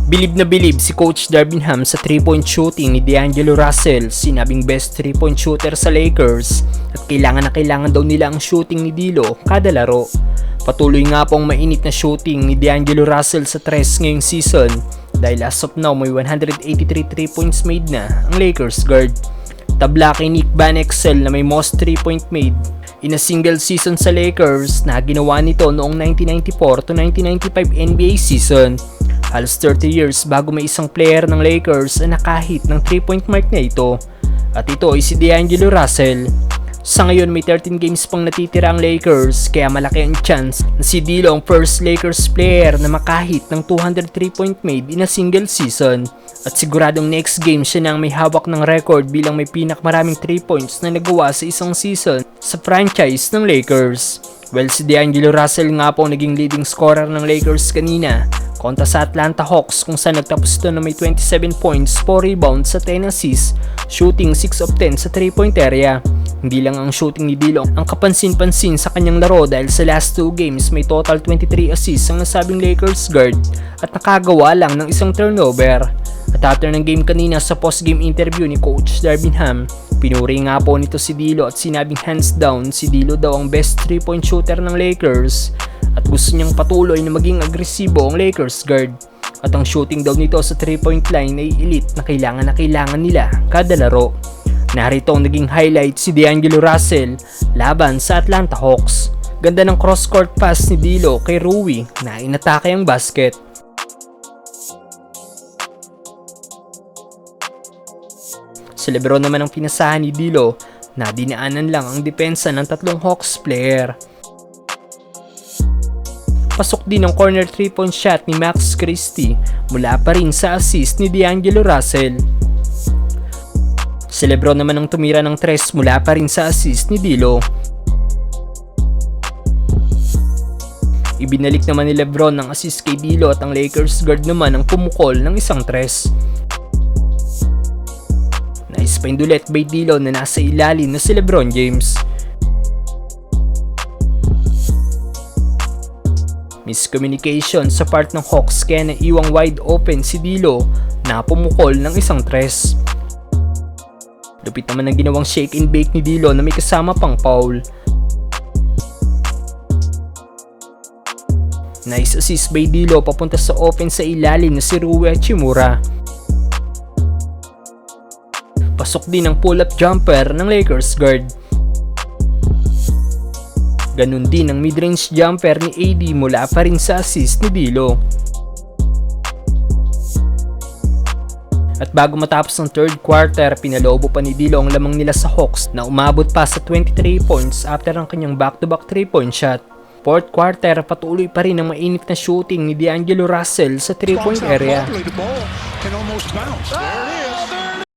Bilib na bilib si Coach Darvin Ham sa 3-point shooting ni D'Angelo Russell, sinabing best 3-point shooter sa Lakers at kailangan na kailangan daw nila ang shooting ni D'Lo kada laro. Patuloy nga pong mainit na shooting ni D'Angelo Russell sa tres ngayong season dahil as of now may 183 3 points made na ang Lakers guard. Tabla kay Nick Van Exel na may most 3-point made in a single season sa Lakers na ginawa nito noong 1994 to 1995 NBA season. Halos 30 years bago may isang player ng Lakers na nakahit ng 3-point mark na ito. At ito ay si D'Angelo Russell. Sa ngayon may 13 games pang natitira ang Lakers kaya malaki ang chance na si D'Lo ang first Lakers player na makahit ng 200 3-point made in a single season. At siguradong next game siya nang may hawak ng record bilang may pinakamaraming 3 points na nagawa sa isang season sa franchise ng Lakers. Well, si D'Angelo Russell nga po naging leading scorer ng Lakers kanina kontra sa Atlanta Hawks kung saan nagtapos ito na may 27 points, 4 rebounds sa 10 assists, shooting 6 of 10 sa 3-point area. Hindi lang ang shooting ni D'Lo ang kapansin-pansin sa kanyang laro dahil sa last 2 games may total 23 assists ang nasabing Lakers guard at nakagawa lang ng isang turnover. At after ng game kanina sa post-game interview ni Coach Darvin Ham, pinuri nga po nito si D'Lo at sinabing hands down si D'Lo daw ang best 3-point shooter ng Lakers at gusto niyang patuloy na maging agresibo ang Lakers guard. At ang shooting daw nito sa 3-point line ay elite na kailangan nila kada laro. Narito ang naging highlight si D'Angelo Russell laban sa Atlanta Hawks. Ganda ng cross-court pass ni D'Lo kay Rui na inatake ang basket. Si LeBron naman ang pinasahan ni D'Lo na dinaanan lang ang depensa ng tatlong Hawks player. Pasok din ang corner 3-point shot ni Max Christie mula pa rin sa assist ni D'Angelo Russell. Si LeBron naman ang tumira ng 3 mula pa rin sa assist ni D'Lo. Ibinalik naman ni LeBron ang assist kay D'Lo at ang Lakers guard naman ang pumukol ng isang 3. Paindulet by D'Lo na nasa ilalim na si LeBron James. Miscommunication sa part ng Hawks kaya naiwang wide open si D'Lo na pumukol ng isang 3. Lupit naman ang ginawang shake and bake ni D'Lo na may kasama pang foul. Nice assist by D'Lo papunta sa open sa ilalim na si Rui Hachimura. Pasok din ang pull-up jumper ng Lakers guard. Ganun din ang mid-range jumper ni AD mula pa rin sa assist ni D'Lo. At bago matapos ang third quarter, pinalobo pa ni D'Lo ang lamang nila sa Hawks na umabot pa sa 23 points after ang kanyang back-to-back 3-point shot. Fourth quarter, patuloy pa rin ang mainit na shooting ni D'Angelo Russell sa 3-point area.